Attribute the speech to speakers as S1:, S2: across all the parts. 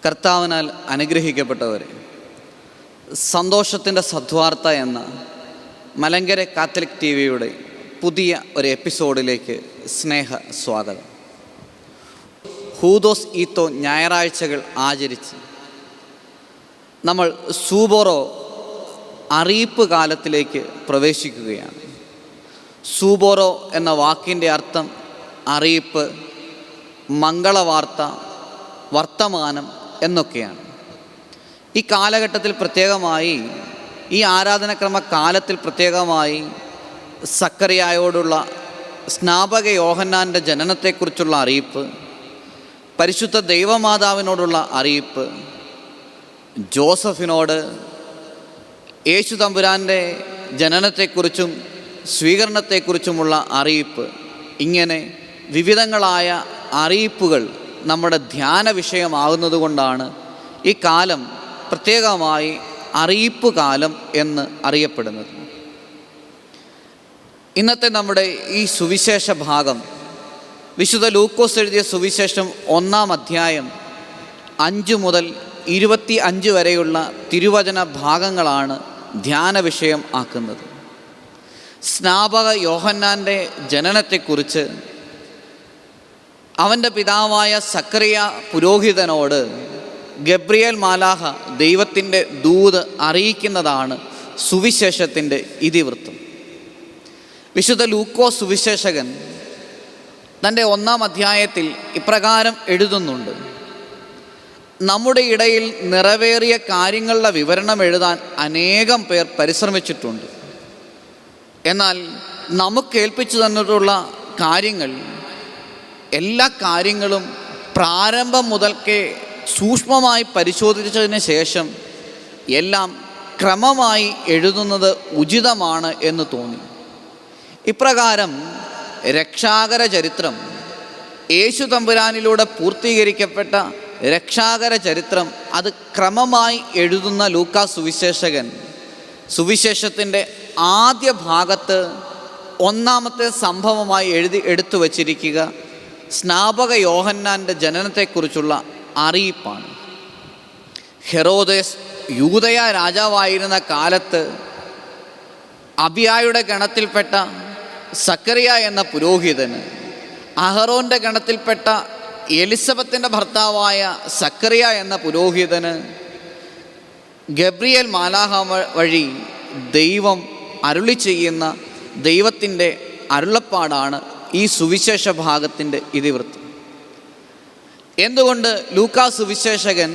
S1: കർത്താവിനാൽ അനുഗ്രഹിക്കപ്പെട്ടവരെ, സന്തോഷത്തിൻ്റെ സദ്വാർത്ത എന്ന മലങ്കര കാത്തലിക് ടി വിയുടെ പുതിയ ഒരു എപ്പിസോഡിലേക്ക് സ്നേഹ സ്വാഗതം. ഹൂദോസ് ഈത്തോ ഞായറാഴ്ചകൾ ആചരിച്ച് നമ്മൾ സൂബോറോ അറിയിപ്പ് കാലത്തിലേക്ക് പ്രവേശിക്കുകയാണ്. സൂബോറോ എന്ന വാക്കിൻ്റെ അർത്ഥം അറിയിപ്പ്, മംഗളവാർത്ത, വർത്തമാനം എന്നൊക്കെയാണ്. ഈ കാലഘട്ടത്തിൽ പ്രത്യേകമായി, ഈ ആരാധനക്രമ കാലത്തിൽ പ്രത്യേകമായി സക്കറിയായോടുള്ള സ്നാപക യോഹന്നാൻ്റെ ജനനത്തെക്കുറിച്ചുള്ള അറിയിപ്പ്, പരിശുദ്ധ ദൈവമാതാവിനോടുള്ള അറിയിപ്പ്, ജോസഫിനോട് യേശു തമ്പുരാൻ്റെ ജനനത്തെക്കുറിച്ചും സ്വീകരണത്തെക്കുറിച്ചുമുള്ള അറിയിപ്പ്, ഇങ്ങനെ വിവിധങ്ങളായ അറിയിപ്പുകൾ നമ്മുടെ ധ്യാന വിഷയമാകുന്നതുകൊണ്ടാണ് ഈ കാലം പ്രത്യേകമായി അറിയിപ്പ് കാലം എന്ന് അറിയപ്പെടുന്നത്. ഇന്നത്തെ നമ്മുടെ ഈ സുവിശേഷ ഭാഗം വിശുദ്ധ ലൂക്കോസ് എഴുതിയ സുവിശേഷം 1-ാം അധ്യായം 5 മുതൽ 25 വരെയുള്ള തിരുവചന ഭാഗങ്ങളാണ് ധ്യാന വിഷയം ആക്കുന്നത്. സ്നാപക യോഹന്നാൻ്റെ ജനനത്തെക്കുറിച്ച് അവൻ്റെ പിതാവായ സക്കറിയ പുരോഹിതനോട് ഗബ്രിയേൽ മാലാഹ ദൈവത്തിൻ്റെ ദൂത് അറിയിക്കുന്നതാണ് സുവിശേഷത്തിൻ്റെ ഇതിവൃത്തം. വിശുദ്ധ ലൂക്കോസ് സുവിശേഷകൻ തൻ്റെ 1-ാം അധ്യായത്തിൽ ഇപ്രകാരം എഴുതുന്നുണ്ട്: നമ്മുടെ ഇടയിൽ നിറവേറിയ കാര്യങ്ങളുടെ വിവരണം എഴുതാൻ അനേകം പേർ പരിശ്രമിച്ചിട്ടുണ്ട്. എന്നാൽ നമുക്ക് ഏൽപ്പിച്ചു തന്നിട്ടുള്ള കാര്യങ്ങൾ, എല്ലാ കാര്യങ്ങളും പ്രാരംഭം മുതൽക്കേ സൂക്ഷ്മമായി പരിശോധിച്ചതിന് ശേഷം എല്ലാം ക്രമമായി എഴുതുന്നത് ഉചിതമാണ് എന്ന് തോന്നി. ഇപ്രകാരം രക്ഷാകര ചരിത്രം, യേശു തമ്പുരാനിലൂടെ പൂർത്തീകരിക്കപ്പെട്ട രക്ഷാകര ചരിത്രം, അത് ക്രമമായി എഴുതുന്ന ലൂക്കാ സുവിശേഷകൻ സുവിശേഷത്തിൻ്റെ ആദ്യ ഭാഗത്ത് 1-ാമത്തെ സംഭവമായി എടുത്തു വച്ചിരിക്കുക സ്നാപക യോഹന്നാൻ്റെ ജനനത്തെക്കുറിച്ചുള്ള അറിയിപ്പാണ്. ഹെറോദേസ് യൂദയ രാജാവായിരുന്ന കാലത്ത് അബിയായുടെ ഗണത്തിൽപ്പെട്ട സക്കറിയ എന്ന പുരോഹിതന്, അഹറോൻ്റെ ഗണത്തിൽപ്പെട്ട എലിസബത്തിൻ്റെ ഭർത്താവായ സക്കറിയ എന്ന പുരോഹിതന് ഗബ്രിയേൽ മാലാഹ വഴി ദൈവം അരുളി ചെയ്യുന്ന ദൈവത്തിൻ്റെ അരുളപ്പാടാണ് ഈ സുവിശേഷ ഭാഗത്തിൻ്റെ ഇതിവൃത്തം. എന്തുകൊണ്ട് ലൂക്കാ സുവിശേഷകൻ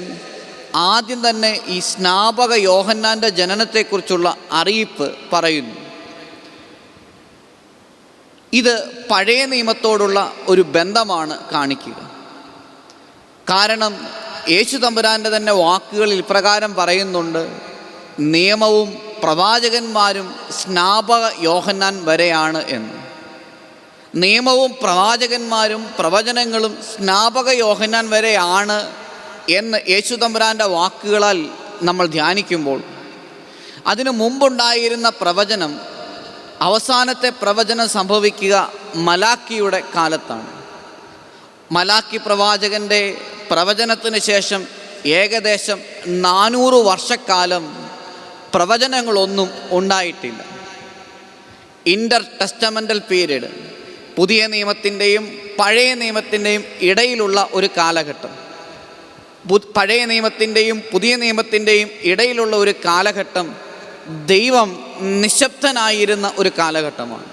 S1: ആദ്യം തന്നെ ഈ സ്നാപക യോഹന്നാൻ്റെ ജനനത്തെക്കുറിച്ചുള്ള അറിയിപ്പ് പറയുന്നു? ഇത് പഴയ നിയമത്തോടുള്ള ഒരു ബന്ധമാണ് കാണിക്കുക. കാരണം യേശു തമ്പുരാൻ്റെ തന്നെ വാക്കുകളിൽ ഇപ്രകാരം പറയുന്നുണ്ട്: നിയമവും പ്രവാചകന്മാരും സ്നാപക യോഹന്നാൻ വരെയാണ് എന്ന്. നിയമവും പ്രവാചകന്മാരും പ്രവചനങ്ങളും സ്നാപക യോഹന്നാൻ വരെയാണ് എന്ന് യേശു തമ്പുരാൻ്റെ വാക്കുകളാൽ നമ്മൾ ധ്യാനിക്കുമ്പോൾ, അതിനു മുമ്പുണ്ടായിരുന്ന പ്രവചനം, അവസാനത്തെ പ്രവചനം സംഭവിക്കുക മലാക്കിയുടെ കാലത്താണ്. മലാക്കി പ്രവാചകൻ്റെ പ്രവചനത്തിന് ശേഷം ഏകദേശം 400 വർഷക്കാലം പ്രവചനങ്ങളൊന്നും ഉണ്ടായിട്ടില്ല. ഇൻ്റർ ടെസ്റ്റമെൻ്റൽ പീരീഡ്, പുതിയ നിയമത്തിൻ്റെയും പഴയ നിയമത്തിൻ്റെയും ഇടയിലുള്ള ഒരു കാലഘട്ടം. പഴയ നിയമത്തിൻ്റെയും പുതിയ നിയമത്തിൻ്റെയും ഇടയിലുള്ള ഒരു കാലഘട്ടം ദൈവം നിശബ്ദനായിരുന്ന ഒരു കാലഘട്ടമാണ്.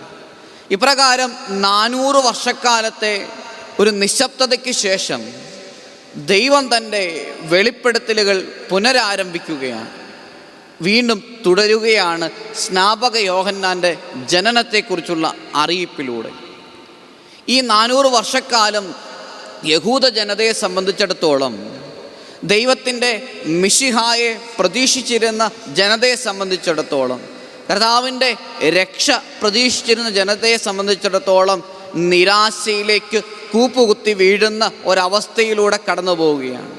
S1: ഇപ്രകാരം 400 വർഷക്കാലത്തെ ഒരു നിശബ്ദതയ്ക്ക് ശേഷം ദൈവം തൻ്റെ വെളിപ്പെടുത്തലുകൾ പുനരാരംഭിക്കുകയാണ്, വീണ്ടും തുടരുകയാണ് സ്നാപക യോഹന്നാൻ്റെ ജനനത്തെക്കുറിച്ചുള്ള അറിയിപ്പിലൂടെ. ഈ 400 വർഷക്കാലം യഹൂദ ജനതയെ സംബന്ധിച്ചിടത്തോളം, ദൈവത്തിൻ്റെ മിശിഹായെ പ്രതീക്ഷിച്ചിരുന്ന ജനതയെ സംബന്ധിച്ചിടത്തോളം, കർത്താവിൻ്റെ രക്ഷ പ്രതീക്ഷിച്ചിരുന്ന ജനതയെ സംബന്ധിച്ചിടത്തോളം നിരാശയിലേക്ക് കൂപ്പുകുത്തി വീഴുന്ന ഒരവസ്ഥയിലൂടെ കടന്നു പോവുകയാണ്.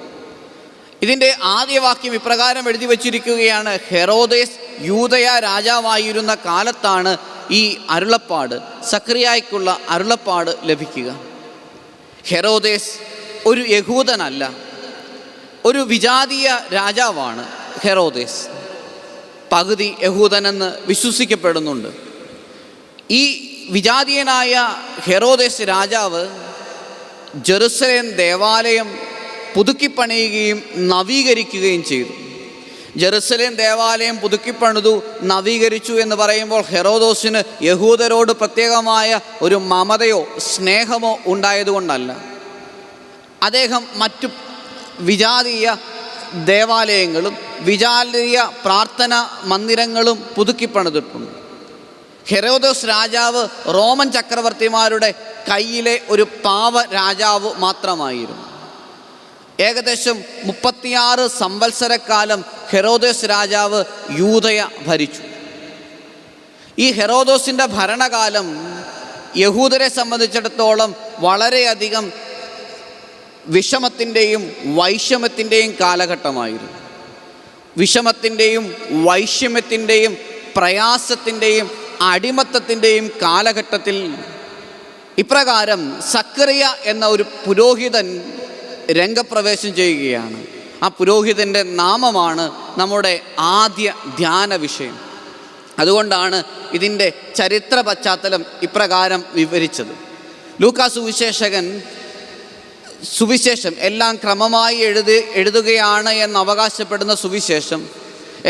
S1: ഇതിൻ്റെ ആദ്യ വാക്യം ഇപ്രകാരം എഴുതി വച്ചിരിക്കുകയാണ്: ഹെറോദേസ് യൂദയ രാജാവായിരുന്ന കാലത്താണ് ഈ അരുളപ്പാട്, സക്കറിയായ്ക്കുള്ള അരുളപ്പാട് ലഭിക്കുക. ഹെറോദേസ് ഒരു യഹൂദനല്ല. ഒരു വിജാതീയ രാജാവാണ് ഹെറോദേസ്. പകുതി യഹൂദനെന്ന് വിശ്വസിക്കപ്പെടുന്നുണ്ട്. ഈ വിജാതീയനായ ഹെറോദേസ് രാജാവ് ജെറുസലേം ദേവാലയം പുതുക്കിപ്പണിയുകയും നവീകരിക്കുകയും ചെയ്തു. ജെറുസലേം ദേവാലയം പുതുക്കിപ്പണിതു, നവീകരിച്ചു എന്ന് പറയുമ്പോൾ ഹെറോദോസിന് യഹൂദരോട് പ്രത്യേകമായ ഒരു മമതയോ സ്നേഹമോ ഉണ്ടായതുകൊണ്ടല്ല. അദ്ദേഹം മറ്റു വിജാതീയ ദേവാലയങ്ങളും വിജാതീയ പ്രാർത്ഥന മന്ദിരങ്ങളും പുതുക്കിപ്പണിതിട്ടുണ്ട്. ഹെറോദോസ് രാജാവ് റോമൻ ചക്രവർത്തിമാരുടെ കയ്യിലെ ഒരു പാവ രാജാവ് മാത്രമായിരുന്നു. ഏകദേശം 36 സംവത്സരക്കാലം ഹെറോദോസ് രാജാവ് യൂദയ ഭരിച്ചു. ഈ ഹെറോദോസിൻ്റെ ഭരണകാലം യഹൂദരെ സംബന്ധിച്ചിടത്തോളം വളരെയധികം വിഷമത്തിൻ്റെയും വൈഷമ്യത്തിൻ്റെയും കാലഘട്ടമായിരുന്നു. വിഷമത്തിൻ്റെയും വൈഷമ്യത്തിൻ്റെയും പ്രയാസത്തിൻ്റെയും അടിമത്തത്തിൻ്റെയും കാലഘട്ടത്തിൽ ഇപ്രകാരം സക്കറിയ എന്ന ഒരു പുരോഹിതൻ രംഗപ്രവേശം ചെയ്യുകയാണ്. ആ പുരോഹിതൻ്റെ നാമമാണ് നമ്മുടെ ആദ്യ ധ്യാന വിഷയം. അതുകൊണ്ടാണ് ഇതിൻ്റെ ചരിത്ര പശ്ചാത്തലം ഇപ്രകാരം വിവരിച്ചത്. ലൂക്കാസ് സുവിശേഷം എല്ലാം ക്രമമായി എഴുതുകയാണ് എന്ന് അവകാശപ്പെടുന്ന സുവിശേഷം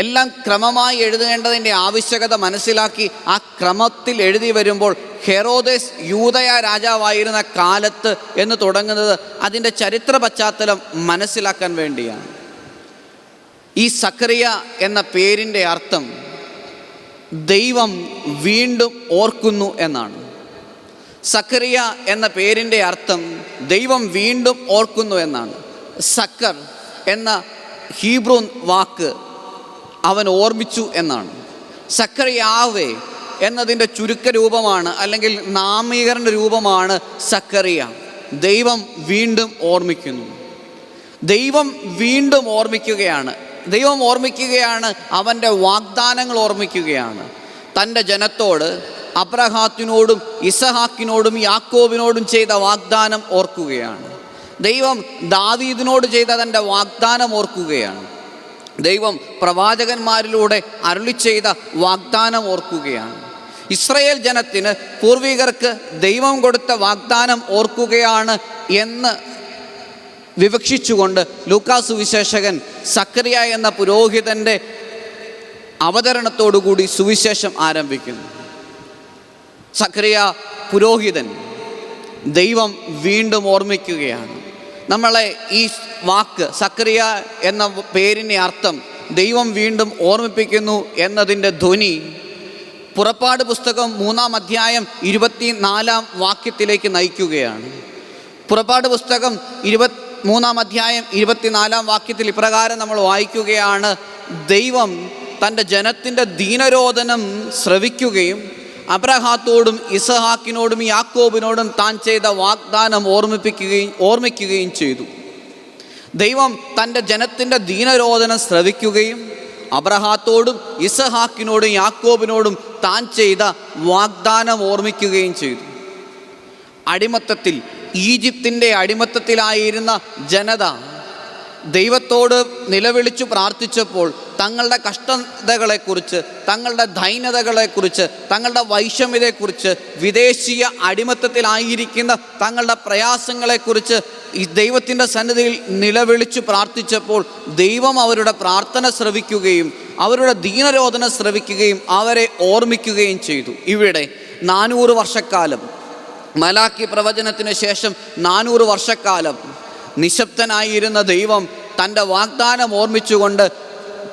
S1: എല്ലാം ക്രമമായി എഴുതേണ്ടതിൻ്റെ ആവശ്യകത മനസ്സിലാക്കി ആ ക്രമത്തിൽ എഴുതി വരുമ്പോൾ ഹെറോദേസ് യൂദയ രാജാവായിരുന്ന കാലത്ത് എന്ന് തുടങ്ങുന്നത് അതിൻ്റെ ചരിത്ര പശ്ചാത്തലം മനസ്സിലാക്കാൻ വേണ്ടിയാണ്. ഈ സക്കറിയ എന്ന പേരിൻ്റെ അർത്ഥം ദൈവം വീണ്ടും ഓർക്കുന്നു എന്നാണ്. സക്കറിയ എന്ന പേരിൻ്റെ അർത്ഥം ദൈവം വീണ്ടും ഓർക്കുന്നു എന്നാണ്. സക്കർ എന്ന ഹീബ്രു വാക്ക് അവൻ ഓർമ്മിച്ചു എന്നാണ്. സക്കറിയാവേ എന്നതിൻ്റെ ചുരുക്ക രൂപമാണ്, അല്ലെങ്കിൽ നാമീകരണ രൂപമാണ് സക്കറിയ. ദൈവം വീണ്ടും ഓർമ്മിക്കുന്നു. ദൈവം വീണ്ടും ഓർമ്മിക്കുകയാണ്. ദൈവം ഓർമ്മിക്കുകയാണ്, അവൻ്റെ വാഗ്ദാനങ്ങൾ ഓർമ്മിക്കുകയാണ്. തൻ്റെ ജനത്തോട് അബ്രഹാത്തിനോടും ഇസഹാക്കിനോടും യാക്കോബിനോടും ചെയ്ത വാഗ്ദാനം ഓർക്കുകയാണ്. ദൈവം ദാവീദിനോട് ചെയ്ത തൻ്റെ വാഗ്ദാനം ഓർക്കുകയാണ്. ദൈവം പ്രവാചകന്മാരിലൂടെ അരുളി ചെയ്ത വാഗ്ദാനം ഓർക്കുകയാണ്. ഇസ്രായേൽ ജനത്തിന് പൂർവികർക്ക് ദൈവം കൊടുത്ത വാഗ്ദാനം ഓർക്കുകയാണ് എന്ന് വിവക്ഷിച്ചുകൊണ്ട് ലൂക്കാസ് സുവിശേഷകൻ സക്കറിയ എന്ന പുരോഹിതൻ്റെ അവതരണത്തോടുകൂടി സുവിശേഷം ആരംഭിക്കുന്നു. സക്കറിയ പുരോഹിതൻ ദൈവം വീണ്ടും ഓർമ്മിക്കുകയാണ്. നമ്മളെ ഈ വാക്ക് സക്കറിയ എന്ന പേരിൻ്റെ അർത്ഥം ദൈവം വീണ്ടും ഓർമ്മിപ്പിക്കുന്നു എന്നതിൻ്റെ ധ്വനി പുറപ്പാട് പുസ്തകം 3-ാം അധ്യായം 24-ാം വാക്യത്തിലേക്ക് നയിക്കുകയാണ്. പുറപ്പാട് പുസ്തകം 3-ാം അധ്യായം 24-ാം വാക്യത്തിൽ ഇപ്രകാരം നമ്മൾ വായിക്കുകയാണ്: ദൈവം തൻ്റെ ജനത്തിൻ്റെ ദീനരോധനം ശ്രവിക്കുകയും അബ്രഹാത്തോടും ഇസഹാക്കിനോടും യാക്കോബിനോടും താൻ ചെയ്ത വാഗ്ദാനം ഓർമ്മിക്കുകയും ചെയ്തു. ദൈവം തൻ്റെ ജനത്തിൻ്റെ ദീനരോധനം ശ്രവിക്കുകയും അബ്രഹാത്തോടും ഇസഹാക്കിനോടും യാക്കോബിനോടും താൻ ചെയ്ത വാഗ്ദാനം ഓർമ്മിക്കുകയും ചെയ്തു. അടിമത്തത്തിൽ, ഈജിപ്തിൻ്റെ അടിമത്തത്തിലായിരുന്ന ജനത ദൈവത്തോട് നിലവിളിച്ചു പ്രാർത്ഥിച്ചപ്പോൾ തങ്ങളുടെ കഷ്ടതകളെക്കുറിച്ച്, തങ്ങളുടെ ദൈന്യതകളെക്കുറിച്ച്, തങ്ങളുടെ വൈഷമ്യതയെക്കുറിച്ച്, വിദേശീയ അടിമത്തത്തിലായിരിക്കുന്ന തങ്ങളുടെ പ്രയാസങ്ങളെക്കുറിച്ച് ഈ ദൈവത്തിൻ്റെ സന്നിധിയിൽ നിലവിളിച്ചു പ്രാർത്ഥിച്ചപ്പോൾ ദൈവം അവരുടെ പ്രാർത്ഥന ശ്രവിക്കുകയും അവരുടെ ദീനരോധന ശ്രവിക്കുകയും അവരെ ഓർമ്മിക്കുകയും ചെയ്തു. ഇവിടെ 400 വർഷക്കാലം, മലാക്കി പ്രവചനത്തിന് ശേഷം 400 വർഷക്കാലം നിശബ്ദനായിരുന്ന ദൈവം തൻ്റെ വാഗ്ദാനം ഓർമ്മിച്ചുകൊണ്ട്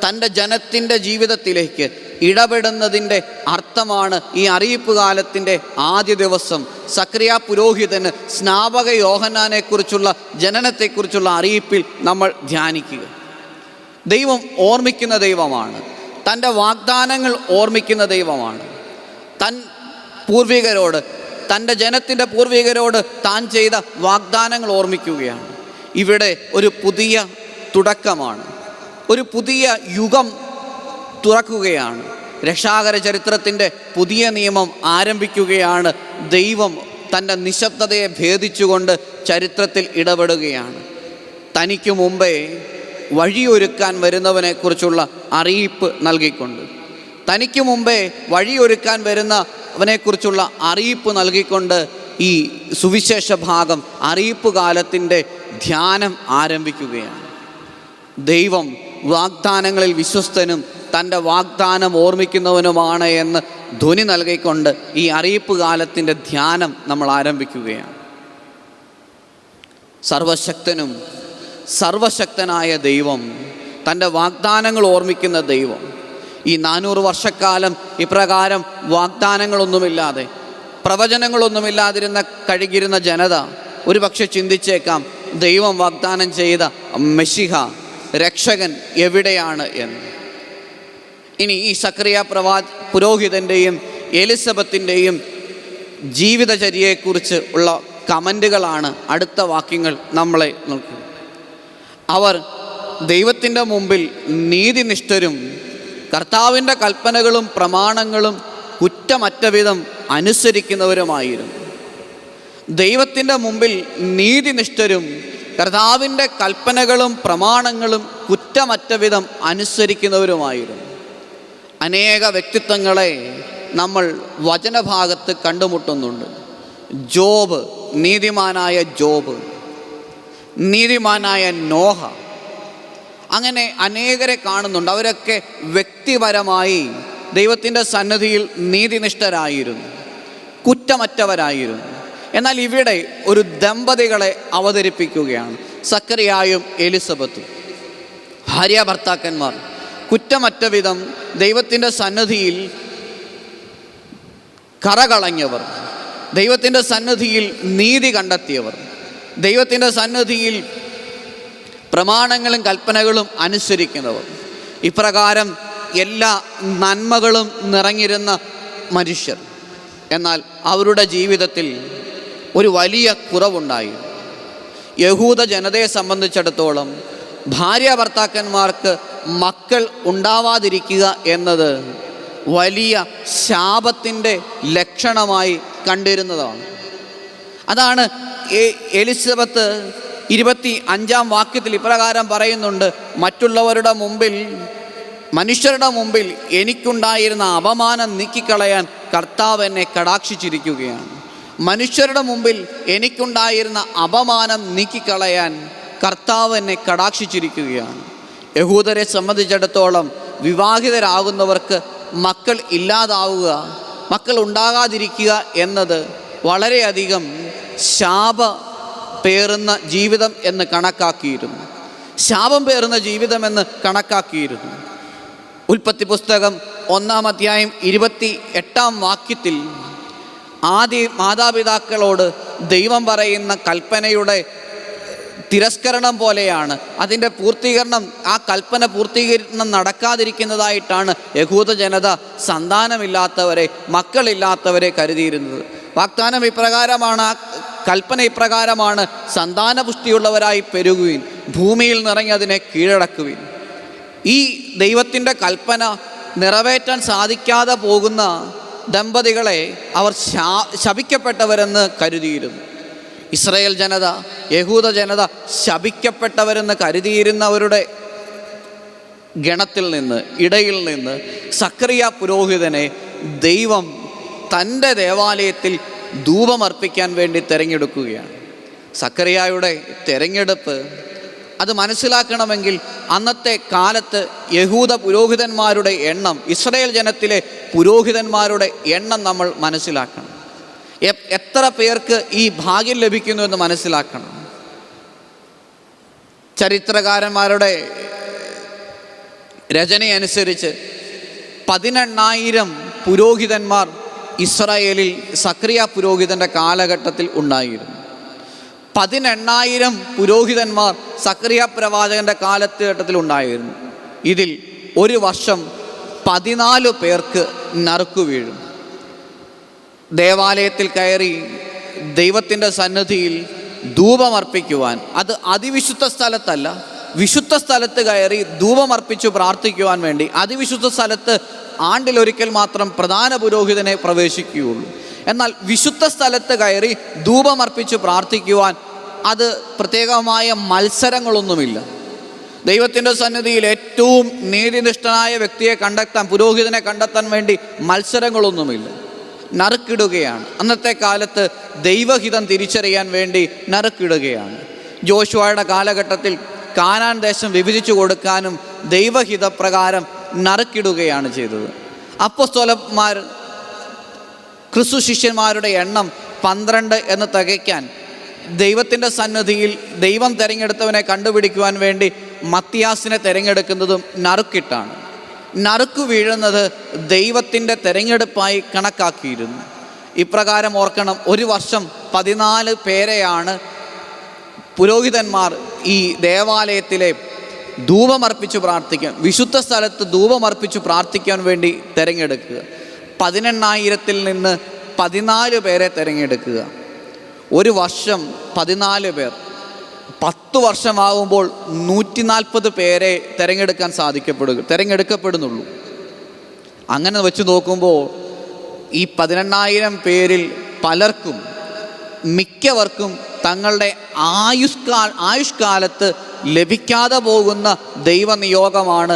S1: തൻ്റെ ജനത്തിൻ്റെ ജീവിതത്തിലേക്ക് ഇടപെടുന്നതിൻ്റെ അർത്ഥമാണ് ഈ അറിയിപ്പ് കാലത്തിൻ്റെ ആദ്യ ദിവസം സക്കറിയ പുരോഹിതന് സ്നാപക യോഹന്നാനെക്കുറിച്ചുള്ള ജനനത്തെക്കുറിച്ചുള്ള അറിയിപ്പിൽ നമ്മൾ ധ്യാനിക്കുക. ദൈവം ഓർമ്മിക്കുന്ന ദൈവമാണ്. തൻ്റെ വാഗ്ദാനങ്ങൾ ഓർമ്മിക്കുന്ന ദൈവമാണ്. തൻ്റെ ജനത്തിൻ്റെ പൂർവികരോട് താൻ ചെയ്ത വാഗ്ദാനങ്ങൾ ഓർമ്മിക്കുകയാണ്. ഇവിടെ ഒരു പുതിയ തുടക്കമാണ്. ഒരു പുതിയ യുഗം തുറക്കുകയാണ്. രക്ഷാകര ചരിത്രത്തിൻ്റെ പുതിയ നിയമം ആരംഭിക്കുകയാണ്. ദൈവം തൻ്റെ നിശബ്ദതയെ ഭേദിച്ചുകൊണ്ട് ചരിത്രത്തിൽ ഇടപെടുകയാണ്. തനിക്ക് മുമ്പേ വഴിയൊരുക്കാൻ വരുന്നവനെക്കുറിച്ചുള്ള അറിയിപ്പ് നൽകിക്കൊണ്ട്, തനിക്ക് മുമ്പേ വഴിയൊരുക്കാൻ വരുന്നവനെക്കുറിച്ചുള്ള അറിയിപ്പ് നൽകിക്കൊണ്ട് ഈ സുവിശേഷ ഭാഗം അറിയിപ്പ് കാലത്തിൻ്റെ ധ്യാനം ആരംഭിക്കുകയാണ്. ദൈവം വാഗ്ദാനങ്ങളിൽ വിശ്വസ്തനും തൻ്റെ വാഗ്ദാനം ഓർമ്മിക്കുന്നവനുമാണ് എന്ന് ധ്വനി നൽകിക്കൊണ്ട് ഈ അറിയിപ്പ് കാലത്തിൻ്റെ ധ്യാനം നമ്മൾ ആരംഭിക്കുകയാണ്. സർവശക്തനും സർവശക്തനായ ദൈവം, തൻ്റെ വാഗ്ദാനങ്ങൾ ഓർമ്മിക്കുന്ന ദൈവം, ഈ 400 വർഷക്കാലം ഇപ്രകാരം വാഗ്ദാനങ്ങളൊന്നുമില്ലാതെ, പ്രവചനങ്ങളൊന്നുമില്ലാതിരുന്ന കഴിഞ്ഞിരുന്ന ജനത ഒരുപക്ഷെ ചിന്തിച്ചേക്കാം, ദൈവം വാഗ്ദാനം ചെയ്ത മെശിഹ രക്ഷകൻ എവിടെയാണ് എന്ന്. ഇനി ഈ സക്കറിയ പുരോഹിതൻ്റെയും എലിസബത്തിൻ്റെയും ജീവിതചര്യയെക്കുറിച്ച് ഉള്ള കമൻറ്റുകളാണ് അടുത്ത വാക്യങ്ങൾ നമ്മളെ നോക്കും. അവർ ദൈവത്തിൻ്റെ മുമ്പിൽ നീതിനിഷ്ഠരും കർത്താവിൻ്റെ കൽപ്പനകളും പ്രമാണങ്ങളും കുറ്റമറ്റ വിധം അനുസരിക്കുന്നവരുമായിരുന്നു. ദൈവത്തിൻ്റെ മുമ്പിൽ നീതിനിഷ്ഠരും കർത്താവിൻ്റെ കൽപ്പനകളും പ്രമാണങ്ങളും കുറ്റമറ്റ വിധം അനുസരിക്കുന്നവരുമായിരുന്നു. അനേക വ്യക്തിത്വങ്ങളെ നമ്മൾ വചനഭാഗത്ത് കണ്ടുമുട്ടുന്നുണ്ട്. ജോബ്, നീതിമാനായ ജോബ്, നീതിമാനായ നോഹ, അങ്ങനെ അനേകരെ കാണുന്നുണ്ട്. അവരൊക്കെ വ്യക്തിപരമായി ദൈവത്തിൻ്റെ സന്നിധിയിൽ നീതിനിഷ്ഠരായിരുന്നു, കുറ്റമറ്റവരായിരുന്നു. എന്നാൽ ഇവിടെ ഒരു ദമ്പതികളെ അവതരിപ്പിക്കുകയാണ്, സക്കറിയായും എലിസബത്തും, ഭാര്യ ഭർത്താക്കന്മാർ. കുറ്റമറ്റ വിധം ദൈവത്തിൻ്റെ സന്നിധിയിൽ കറകളഞ്ഞവർ, ദൈവത്തിൻ്റെ സന്നിധിയിൽ നീതി കണ്ടെത്തിയവർ, ദൈവത്തിൻ്റെ സന്നിധിയിൽ പ്രമാണങ്ങളും കൽപ്പനകളും അനുസരിക്കുന്നവർ. ഇപ്രകാരം എല്ലാ നന്മകളും നിറഞ്ഞിരുന്ന മനുഷ്യർ. എന്നാൽ അവരുടെ ജീവിതത്തിൽ ഒരു വലിയ കുറവുണ്ടായി. യഹൂദ ജനതയെ സംബന്ധിച്ചിടത്തോളം ഭാര്യ ഭർത്താക്കന്മാർക്ക് മക്കൾ ഉണ്ടാവാതിരിക്കുക എന്നത് വലിയ ശാപത്തിൻ്റെ ലക്ഷണമായി കണ്ടിരുന്നതാണ്. അതാണ് എലിസബത്ത് 25-ാം വാക്യത്തിൽ ഇപ്രകാരം പറയുന്നുണ്ട്, മറ്റുള്ളവരുടെ മുമ്പിൽ, മനുഷ്യരുടെ മുമ്പിൽ എനിക്കുണ്ടായിരുന്ന അപമാനം നീക്കിക്കളയാൻ കർത്താവ് എന്നെ കടാക്ഷിച്ചിരിക്കുകയാണ്. മനുഷ്യരുടെ മുമ്പിൽ എനിക്കുണ്ടായിരുന്ന അപമാനം നീക്കിക്കളയാൻ കർത്താവ് എന്നെ കടാക്ഷിച്ചിരിക്കുകയാണ്. യഹൂദരെ സംബന്ധിച്ചിടത്തോളം വിവാഹിതരാകുന്നവർക്ക് മക്കൾ ഇല്ലാതാവുക, മക്കൾ ഉണ്ടാകാതിരിക്കുക എന്നത് വളരെയധികം ശാപ പേറുന്ന ജീവിതം എന്ന് കണക്കാക്കിയിരുന്നു, ശാപം പേറുന്ന ജീവിതമെന്ന് കണക്കാക്കിയിരുന്നു. ഉൽപ്പത്തി പുസ്തകം 1-ാം അധ്യായം 28-ാം വാക്യത്തിൽ ആദ്യ മാതാപിതാക്കളോട് ദൈവം പറയുന്ന കൽപ്പനയുടെ തിരസ്കരണം പോലെയാണ് അതിൻ്റെ പൂർത്തീകരണം. ആ കൽപ്പന പൂർത്തീകരണം നടക്കാതിരിക്കുന്നതായിട്ടാണ് യഹൂദ ജനത സന്താനമില്ലാത്തവരെ, മക്കളില്ലാത്തവരെ കരുതിയിരുന്നത്. വാഗ്ദാനം ഇപ്രകാരമാണ്, ആ കൽപ്പന ഇപ്രകാരമാണ്, സന്താനപുഷ്ടിയുള്ളവരായി പെരുകുവിൻ, ഭൂമിയിൽ നിറഞ്ഞതിനെ കീഴടക്കുവിൻ. ഈ ദൈവത്തിൻ്റെ കൽപ്പന നിറവേറ്റാൻ സാധിക്കാതെ പോകുന്ന ദമ്പതികളെ അവർ ശപിക്കപ്പെട്ടവരെന്ന് കരുതിയിരുന്നു. ഇസ്രായേൽ ജനത, യഹൂദ ജനത ശപിക്കപ്പെട്ടവരെന്ന് കരുതിയിരുന്നവരുടെ ഗണത്തിൽ നിന്ന്, ഇടയിൽ നിന്ന് സക്കറിയ പുരോഹിതനെ ദൈവം തൻ്റെ ദേവാലയത്തിൽ ധൂപമർപ്പിക്കാൻ വേണ്ടി തിരഞ്ഞെടുക്കുകയാണ്. സക്കറിയായുടെ തിരഞ്ഞെടുപ്പ് അത് മനസ്സിലാക്കണമെങ്കിൽ അന്നത്തെ കാലത്ത് യഹൂദ പുരോഹിതന്മാരുടെ എണ്ണം, ഇസ്രായേൽ ജനത്തിലെ പുരോഹിതന്മാരുടെ എണ്ണം നമ്മൾ മനസ്സിലാക്കണം. എത്ര പേർക്ക് ഈ ഭാഗ്യം ലഭിക്കുന്നു എന്ന് മനസ്സിലാക്കണം. ചരിത്രകാരന്മാരുടെ രചനയനുസരിച്ച് 18,000 പുരോഹിതന്മാർ ഇസ്രായേലിൽ സക്കറിയ പുരോഹിതൻ്റെ കാലഘട്ടത്തിൽ ഉണ്ടായിരുന്നു. 18,000 പുരോഹിതന്മാർ സക്കറിയ പ്രവാചകൻ്റെ കാലഘട്ടത്തിൽ ഉണ്ടായിരുന്നു. ഇതിൽ ഒരു വർഷം 14 പേർക്ക് നറുക്കു വീഴും. ദേവാലയത്തിൽ കയറി ദൈവത്തിൻ്റെ സന്നിധിയിൽ ധൂപമർപ്പിക്കുവാൻ, അത് അതിവിശുദ്ധ സ്ഥലത്തല്ല, വിശുദ്ധ സ്ഥലത്ത് കയറി ധൂപമർപ്പിച്ചു പ്രാർത്ഥിക്കുവാൻ വേണ്ടി, അതിവിശുദ്ധ സ്ഥലത്ത് ആണ്ടിലൊരിക്കൽ മാത്രം പ്രധാന പുരോഹിതനെ പ്രവേശിക്കുകയുള്ളൂ. എന്നാൽ വിശുദ്ധ സ്ഥലത്ത് കയറി ധൂപമർപ്പിച്ച് പ്രാർത്ഥിക്കുവാൻ അത് പ്രത്യേകമായ മത്സരങ്ങളൊന്നുമില്ല. ദൈവത്തിൻ്റെ സന്നിധിയിൽ ഏറ്റവും നീതിനിഷ്ഠനായ വ്യക്തിയെ കണ്ടെത്താൻ, പുരോഹിതനെ കണ്ടെത്താൻ വേണ്ടി മത്സരങ്ങളൊന്നുമില്ല, നറുക്കിടുകയാണ്. അന്നത്തെ കാലത്ത് ദൈവഹിതം തിരിച്ചറിയാൻ വേണ്ടി നറുക്കിടുകയാണ്. ജോഷുവയുടെ കാലഘട്ടത്തിൽ കാനാൻ ദേശം വിഭജിച്ചു കൊടുക്കാനും ദൈവഹിതപ്രകാരം നറുക്കിടുകയാണ് ചെയ്തത്. അപ്പോസ്തലന്മാർ, ക്രിസ്തു ശിഷ്യന്മാരുടെ എണ്ണം 12 എന്ന് തികയ്ക്കാൻ ദൈവത്തിൻ്റെ സന്നിധിയിൽ ദൈവം തിരഞ്ഞെടുത്തവനെ കണ്ടുപിടിക്കുവാൻ വേണ്ടി മത്തിയാസിനെ തിരഞ്ഞെടുക്കുന്നതും നറുക്കിട്ടാണ്. നറുക്ക് വീഴുന്നത് ദൈവത്തിൻ്റെ തിരഞ്ഞെടുപ്പായി കണക്കാക്കിയിരുന്നു. ഇപ്രകാരം ഓർക്കണം, ഒരു വർഷം 14 പേരെയാണ് പുരോഹിതന്മാർ ഈ ദേവാലയത്തിലെ ധൂപമർപ്പിച്ച് പ്രാർത്ഥിക്കാൻ, വിശുദ്ധ സ്ഥലത്ത് ധൂപമർപ്പിച്ച് പ്രാർത്ഥിക്കാൻ വേണ്ടി തിരഞ്ഞെടുക്കുക. 18,000-ൽ നിന്ന് 14 പേരെ തിരഞ്ഞെടുക്കുക. ഒരു വർഷം 14 പേർ. 10 വർഷമാകുമ്പോൾ 140 പേരെ തിരഞ്ഞെടുക്കപ്പെടുന്നുള്ളൂ. അങ്ങനെ വെച്ച് നോക്കുമ്പോൾ ഈ 18,000 പേരിൽ പലർക്കും, മിക്കവർക്കും തങ്ങളുടെ ആയുഷ്കാലത്ത് ലഭിക്കാതെ പോകുന്ന ദൈവനിയോഗമാണ്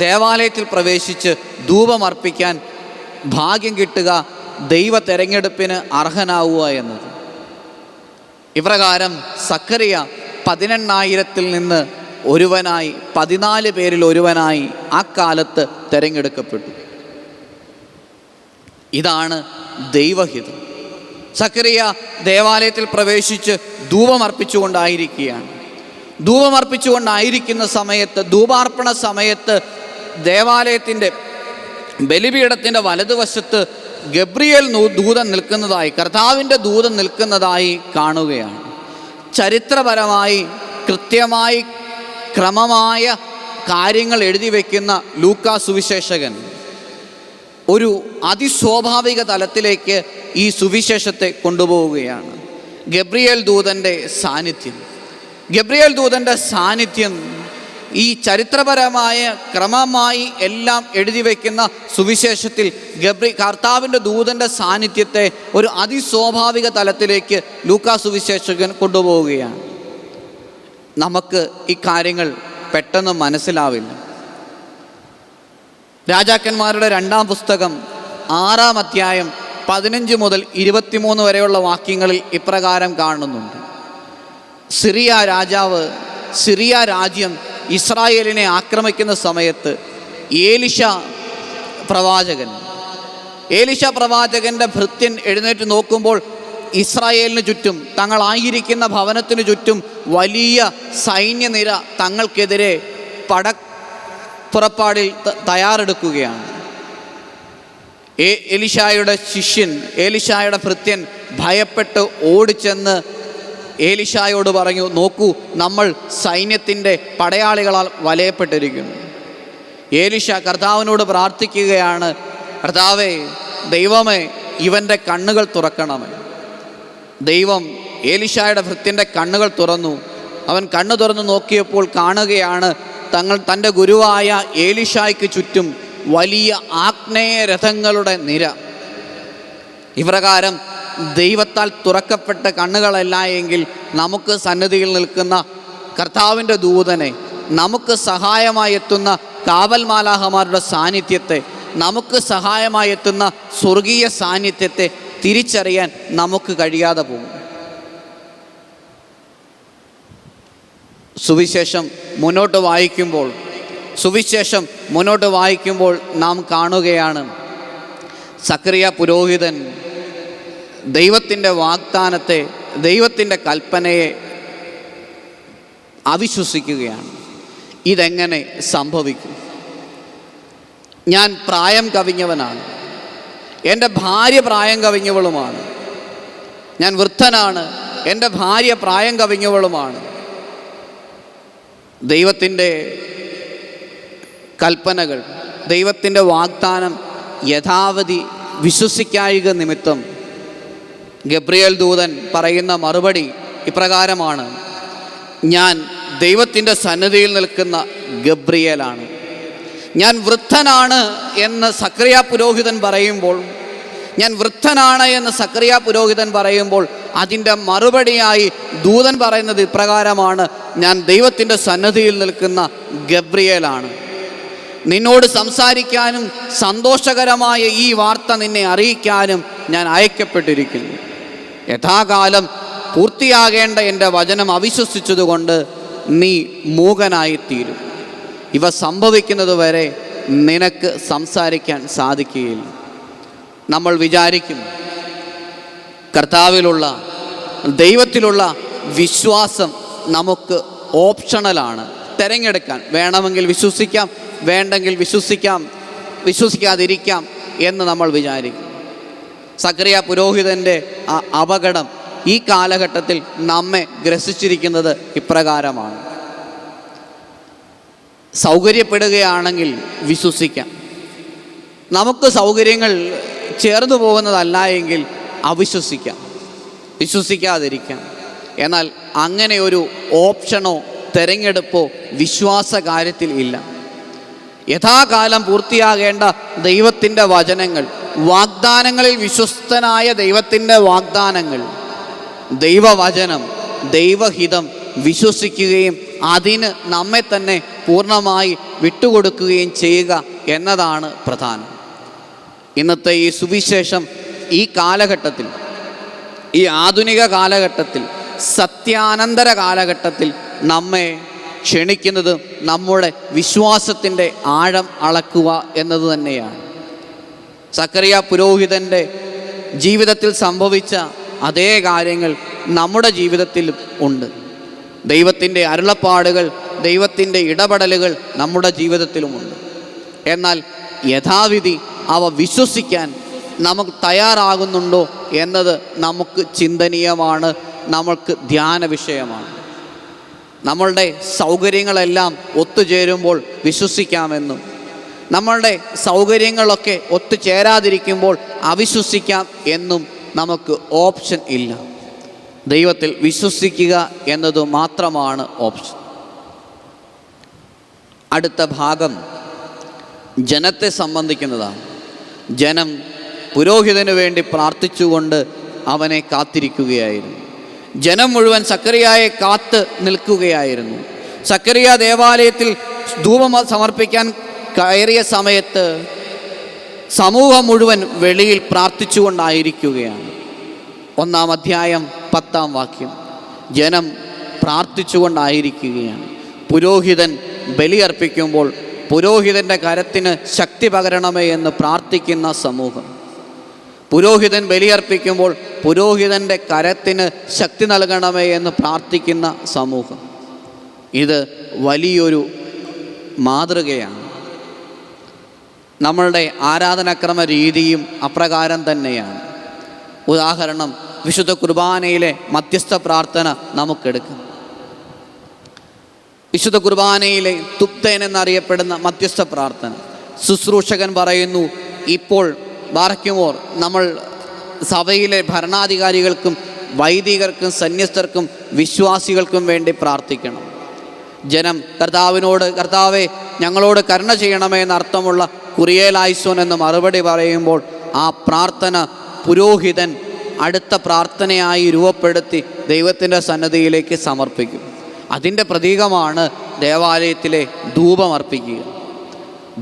S1: ദേവാലയത്തിൽ പ്രവേശിച്ച് ധൂപമർപ്പിക്കാൻ ഭാഗ്യം കിട്ടുക, ദൈവ തെരഞ്ഞെടുപ്പിന് അർഹനാവുക എന്നത്. ഇപ്രകാരം സക്കറിയ 18,000-ൽ നിന്ന് ഒരുവനായി, 14 പേരിൽ ഒരുവനായി ആ കാലത്ത് തിരഞ്ഞെടുക്കപ്പെട്ടു. ഇതാണ് ദൈവഹിതം. സക്കറിയ ദേവാലയത്തിൽ പ്രവേശിച്ച് ധൂപമർപ്പിച്ചുകൊണ്ടായിരിക്കുകയാണ്. ധൂപമർപ്പിച്ചുകൊണ്ടായിരിക്കുന്ന സമയത്ത്, ധൂപാർപ്പണ സമയത്ത് ദേവാലയത്തിൻ്റെ ബലിപീഠത്തിൻ്റെ വലതുവശത്ത് ഗബ്രിയേൽ ദൂതൻ നിൽക്കുന്നതായി, കർത്താവിൻ്റെ ദൂതൻ നിൽക്കുന്നതായി കാണുകയാണ്. ചരിത്രപരമായി കൃത്യമായി ക്രമമായ കാര്യങ്ങൾ എഴുതി വയ്ക്കുന്ന ലൂക്കാ സുവിശേഷകൻ ഒരു അതിസ്വാഭാവിക തലത്തിലേക്ക് ഈ സുവിശേഷത്തെ കൊണ്ടുപോവുകയാണ്. ഗബ്രിയേൽ ദൂതൻ്റെ സാന്നിധ്യം ഈ ചരിത്രപരമായ ക്രമമായി എല്ലാം എഴുതി വയ്ക്കുന്ന സുവിശേഷത്തിൽ കർത്താവിൻ്റെ ദൂതൻ്റെ സാന്നിധ്യത്തെ ഒരു അതിസ്വാഭാവിക തലത്തിലേക്ക് ലൂക്കാ സുവിശേഷകൻ കൊണ്ടുപോവുകയാണ്. നമുക്ക് ഈ കാര്യങ്ങൾ പെട്ടെന്ന് മനസ്സിലാവില്ല. രാജാക്കന്മാരുടെ 2-ാം പുസ്തകം 6-ാം അധ്യായം 15 മുതൽ 23 വരെയുള്ള വാക്യങ്ങളിൽ ഇപ്രകാരം കാണുന്നുണ്ട്. സിറിയ രാജ്യം ഇസ്രായേലിനെ ആക്രമിക്കുന്ന സമയത്ത് ഏലിശ പ്രവാചകൻ്റെ ഭൃത്യൻ എഴുന്നേറ്റ് നോക്കുമ്പോൾ ഇസ്രായേലിന് ചുറ്റും, തങ്ങളായിരിക്കുന്ന ഭവനത്തിനു ചുറ്റും വലിയ സൈന്യനിര തങ്ങൾക്കെതിരെ പുറപ്പാടിൽ തയ്യാറെടുക്കുകയാണ്. ഏലിശായുടെ ഭൃത്യൻ ഭയപ്പെട്ട് ഓടിച്ചെന്ന് ഏലിശായോട് പറഞ്ഞു, നോക്കൂ, നമ്മൾ സൈന്യത്തിൻ്റെ പടയാളികളാൽ വലയപ്പെട്ടിരിക്കുന്നു. ഏലിശ കർത്താവിനോട് പ്രാർത്ഥിക്കുകയാണ്, കർത്താവേ, ദൈവമേ, ഇവൻ്റെ കണ്ണുകൾ തുറക്കണമേ. ദൈവം ഏലിശായുടെ ഭൃത്യൻ്റെ കണ്ണുകൾ തുറന്നു. അവൻ കണ്ണു തുറന്നു നോക്കിയപ്പോൾ കാണുകയാണ്, തൻ്റെ ഗുരുവായ ഏലിശായ്ക്ക് ചുറ്റും വലിയ ആഗ്നേയ രഥങ്ങളുടെ നിര. ഇപ്രകാരം ദൈവത്താൽ തുറക്കപ്പെട്ട കണ്ണുകളല്ല എങ്കിൽ നമുക്ക് സന്നിധിയിൽ നിൽക്കുന്ന കർത്താവിൻ്റെ ദൂതനെ, നമുക്ക് സഹായമായി എത്തുന്ന കാവൽ മാലാഹമാരുടെ സാന്നിധ്യത്തെ, നമുക്ക് സഹായമായി എത്തുന്ന സ്വർഗീയ സാന്നിധ്യത്തെ തിരിച്ചറിയാൻ നമുക്ക് കഴിയാതെ പോകും. സുവിശേഷം മുന്നോട്ട് വായിക്കുമ്പോൾ നാം കാണുകയാണ്, സക്കറിയ പുരോഹിതൻ ദൈവത്തിൻ്റെ വാഗ്ദാനത്തെ, ദൈവത്തിൻ്റെ കൽപ്പനയെ അവിശ്വസിക്കുകയാണ്. ഇതെങ്ങനെ സംഭവിക്കും? ഞാൻ പ്രായം കവിഞ്ഞവനാണ്, എൻ്റെ ഭാര്യ പ്രായം കവിഞ്ഞവളുമാണ്, ഞാൻ വൃദ്ധനാണ്, എൻ്റെ ഭാര്യ പ്രായം കവിഞ്ഞവളുമാണ്. ദൈവത്തിൻ്റെ കൽപ്പനകൾ, ദൈവത്തിൻ്റെ വാഗ്ദാനം യഥാവധി വിശ്വസിക്കായിക നിമിത്തം ഗബ്രിയേൽ ദൂതൻ പറയുന്ന മറുപടി ഇപ്രകാരമാണ്, ഞാൻ ദൈവത്തിൻ്റെ സന്നിധിയിൽ നിൽക്കുന്ന ഗബ്രിയേലാണ്, ഞാൻ വൃദ്ധനാണ് എന്ന് സക്കറിയ പുരോഹിതൻ പറയുമ്പോൾ അതിൻ്റെ മറുപടിയായി ദൂതൻ പറയുന്നത് ഇപ്രകാരമാണ്, ഞാൻ ദൈവത്തിൻ്റെ സന്നിധിയിൽ നിൽക്കുന്ന ഗബ്രിയേലാണ്. നിന്നോട് സംസാരിക്കാനും സന്തോഷകരമായ ഈ വാർത്ത നിന്നെ അറിയിക്കാനും ഞാൻ അയക്കപ്പെട്ടിരിക്കുന്നു. യഥാകാലം പൂർത്തിയാകേണ്ട എൻ്റെ വചനം അവിശ്വസിച്ചതുകൊണ്ട് നീ മൂകനായിത്തീരും. ഇവ സംഭവിക്കുന്നത് വരെ നിനക്ക് സംസാരിക്കാൻ സാധിക്കുകയില്ല. നമ്മൾ വിചാരിക്കും കർത്താവിലുള്ള ദൈവത്തിലുള്ള വിശ്വാസം നമുക്ക് ഓപ്ഷണലാണ്, തിരഞ്ഞെടുക്കാൻ. വേണമെങ്കിൽ വിശ്വസിക്കാം, വേണ്ടെങ്കിൽ വിശ്വസിക്കാതിരിക്കാം എന്ന് നമ്മൾ വിചാരിക്കും. സക്കറിയ പുരോഹിതൻ്റെ ആ അപകടം ഈ കാലഘട്ടത്തിൽ നമ്മെ ഗ്രസിച്ചിരിക്കുന്നത് ഇപ്രകാരമാണ്. സൗകര്യപ്പെടുകയാണെങ്കിൽ വിശ്വസിക്കാം, നമുക്ക് സൗകര്യങ്ങൾ ചേർന്നു പോകുന്നതല്ല എങ്കിൽ അവിശ്വസിക്കാം, വിശ്വസിക്കാതിരിക്കാം. എന്നാൽ അങ്ങനെ ഒരു ഓപ്ഷനോ തിരഞ്ഞെടുപ്പോ വിശ്വാസ കാര്യത്തിൽ ഇല്ല. യഥാകാലം പൂർത്തിയാകേണ്ട ദൈവത്തിൻ്റെ വചനങ്ങൾ, വാഗ്ദാനങ്ങളിൽ വിശ്വസ്തനായ ദൈവത്തിൻ്റെ വാഗ്ദാനങ്ങൾ, ദൈവവചനം, ദൈവഹിതം വിശ്വസിക്കുകയും അതിന് നമ്മെ തന്നെ പൂർണ്ണമായി വിട്ടുകൊടുക്കുകയും ചെയ്യുക എന്നതാണ് പ്രധാനം. ഇന്നത്തെ ഈ സുവിശേഷം ഈ കാലഘട്ടത്തിൽ, ഈ ആധുനിക കാലഘട്ടത്തിൽ, സത്യാനന്തര കാലഘട്ടത്തിൽ നമ്മെ ക്ഷണിക്കുന്നത് നമ്മുടെ വിശ്വാസത്തിൻ്റെ ആഴം അളക്കുക എന്നത് തന്നെയാണ്. സക്കറിയ പുരോഹിതൻ്റെ ജീവിതത്തിൽ സംഭവിച്ച അതേ കാര്യങ്ങൾ നമ്മുടെ ജീവിതത്തിലും ഉണ്ട്. ദൈവത്തിൻ്റെ അരുളപ്പാടുകൾ, ദൈവത്തിൻ്റെ ഇടപെടലുകൾ നമ്മുടെ ജീവിതത്തിലുമുണ്ട്. എന്നാൽ യഥാവിധി അവ വിശ്വസിക്കാൻ നമുക്ക് തയ്യാറാകുന്നുണ്ടോ എന്നത് നമുക്ക് ചിന്തനീയമാണ്, നമുക്ക് ധ്യാന വിഷയമാണ്. നമ്മളുടെ സൗകര്യങ്ങളെല്ലാം ഒത്തുചേരുമ്പോൾ വിശ്വസിക്കാമെന്നും നമ്മളുടെ സൗകര്യങ്ങളൊക്കെ ഒത്തുചേരാതിരിക്കുമ്പോൾ അവിശ്വസിക്കാം എന്നും നമുക്ക് ഓപ്ഷൻ ഇല്ല. ദൈവത്തിൽ വിശ്വസിക്കുക എന്നത് മാത്രമാണ് ഓപ്ഷൻ. അടുത്ത ഭാഗം ജനത്തെ സംബന്ധിക്കുന്നതാണ്. ജനം പുരോഹിതന് വേണ്ടി പ്രാർത്ഥിച്ചുകൊണ്ട് അവനെ കാത്തിരിക്കുകയായിരുന്നു. ജനം മുഴുവൻ സക്കറിയായെ കാത്ത് നിൽക്കുകയായിരുന്നു. സക്കറിയ ദേവാലയത്തിൽ ധൂപം സമർപ്പിക്കാൻ കയറിയ സമയത്ത് സമൂഹം മുഴുവൻ വെളിയിൽ പ്രാർത്ഥിച്ചുകൊണ്ടായിരിക്കുകയാണ്. 1-ാം അധ്യായം 10-ാം വാക്യം. ജനം പ്രാർത്ഥിച്ചുകൊണ്ടായിരിക്കുകയാണ്. പുരോഹിതൻ ബലിയർപ്പിക്കുമ്പോൾ പുരോഹിതൻ്റെ കരത്തിന് ശക്തി പകരണമേ എന്ന് പ്രാർത്ഥിക്കുന്ന സമൂഹം. പുരോഹിതൻ ബലിയർപ്പിക്കുമ്പോൾ പുരോഹിതൻ്റെ കരത്തിന് ശക്തി നൽകണമേ എന്ന് പ്രാർത്ഥിക്കുന്ന സമൂഹം. ഇത് വലിയൊരു മാതൃകയാണ്. നമ്മളുടെ ആരാധനാക്രമ രീതിയും അപ്രകാരം തന്നെയാണ്. ഉദാഹരണം, വിശുദ്ധ കുർബാനയിലെ മധ്യസ്ഥ പ്രാർത്ഥന നമുക്കെടുക്കാം. വിശുദ്ധ കുർബാനയിലെ തുപ്തൻ എന്നറിയപ്പെടുന്ന മധ്യസ്ഥ പ്രാർത്ഥന ശുശ്രൂഷകൻ പറയുന്നു, ഇപ്പോൾ ബാറയ്ക്കുമോർ നമ്മൾ സഭയിലെ ഭരണാധികാരികൾക്കും വൈദികർക്കും സന്യസ്തർക്കും വിശ്വാസികൾക്കും വേണ്ടി പ്രാർത്ഥിക്കണം. ജനം കർത്താവിനോട്, കർത്താവെ ഞങ്ങളോട് കരുണ ചെയ്യണമേ എന്നർത്ഥമുള്ള കുറിയേലായിസോൻ എന്ന് മറുപടി പറയുമ്പോൾ ആ പ്രാർത്ഥന പുരോഹിതൻ അടുത്ത പ്രാർത്ഥനയായി രൂപപ്പെടുത്തി ദൈവത്തിൻ്റെ സന്നിധിയിലേക്ക് സമർപ്പിക്കും. അതിൻ്റെ പ്രതീകമാണ് ദേവാലയത്തിലെ ധൂപമർപ്പിക്കുക.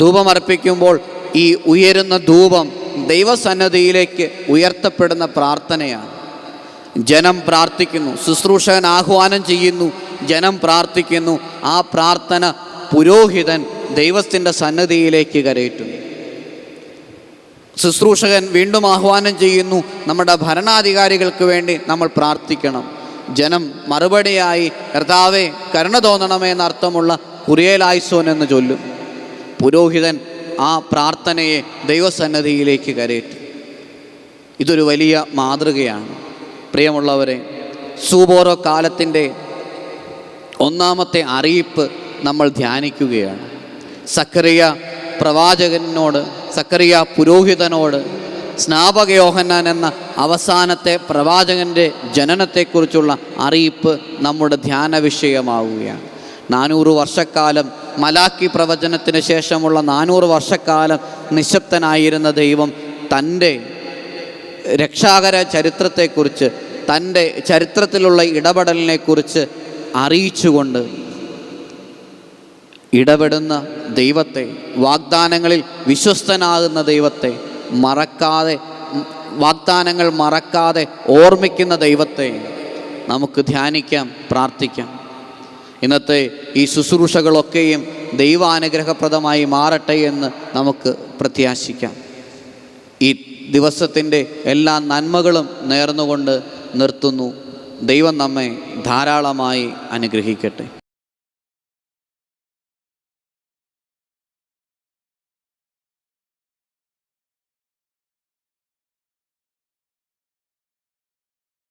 S1: ധൂപമർപ്പിക്കുമ്പോൾ ഈ ഉയരുന്ന ധൂപം ദൈവസന്നിധിയിലേക്ക് ഉയർത്തപ്പെടുന്ന പ്രാർത്ഥനയാണ്. ജനം പ്രാർത്ഥിക്കുന്നു, ശുശ്രൂഷകൻ ആഹ്വാനം ചെയ്യുന്നു, ജനം പ്രാർത്ഥിക്കുന്നു. ആ പ്രാർത്ഥന പുരോഹിതൻ ദൈവത്തിൻ്റെ സന്നിധിയിലേക്ക് കരയറ്റുന്നു. ശുശ്രൂഷകൻ വീണ്ടും ആഹ്വാനം ചെയ്യുന്നു, നമ്മുടെ ഭരണാധികാരികൾക്ക് വേണ്ടി നമ്മൾ പ്രാർത്ഥിക്കണം. ജനം മറുപടിയായി കർത്താവേ കരുണ തോന്നണമേ എന്നർത്ഥമുള്ള കുറിയേലായിസോൻ എന്ന് ചൊല്ലും. പുരോഹിതൻ ആ പ്രാർത്ഥനയെ ദൈവസന്നിധിയിലേക്ക് കരയറ്റും. ഇതൊരു വലിയ മാതൃകയാണ്. പ്രിയമുള്ളവരെ, സൂബോറോ കാലത്തിൻ്റെ 1-ാമത്തെ അറിയിപ്പ് നമ്മൾ ധ്യാനിക്കുകയാണ്. സക്കറിയ പ്രവാചകനോട്, സക്കറിയ പുരോഹിതനോട് സ്നാപക യോഹന്നാൻ എന്ന അവസാനത്തെ പ്രവാചകൻ്റെ ജനനത്തെക്കുറിച്ചുള്ള അറിയിപ്പ് നമ്മുടെ ധ്യാന വിഷയമാവുകയാണ്. 400 വർഷക്കാലം, മലാക്കി പ്രവചനത്തിന് ശേഷമുള്ള 400 വർഷക്കാലം നിശബ്ദനായിരുന്ന ദൈവം തൻ്റെ രക്ഷാകര ചരിത്രത്തെക്കുറിച്ച്, തൻ്റെ ചരിത്രത്തിലുള്ള ഇടപെടലിനെക്കുറിച്ച് അറിയിച്ചുകൊണ്ട് ഇടപെടുന്ന ദൈവത്തെ, വാഗ്ദാനങ്ങളിൽ വിശ്വസ്തനാകുന്ന ദൈവത്തെ മറക്കാതെ, വാഗ്ദാനങ്ങൾ മറക്കാതെ ഓർമ്മിക്കുന്ന ദൈവത്തെ നമുക്ക് ധ്യാനിക്കാം, പ്രാർത്ഥിക്കാം. ഇന്നത്തെ ഈ ശുശ്രൂഷകളൊക്കെയും ദൈവാനുഗ്രഹപ്രദമായി മാറട്ടെ എന്ന് നമുക്ക് പ്രത്യാശിക്കാം. ഈ ദിവസത്തിൻ്റെ എല്ലാ നന്മകളും നേർന്നുകൊണ്ട് നിർത്തുന്നു. ദൈവം നമ്മെ ധാരാളമായി അനുഗ്രഹിക്കട്ടെ.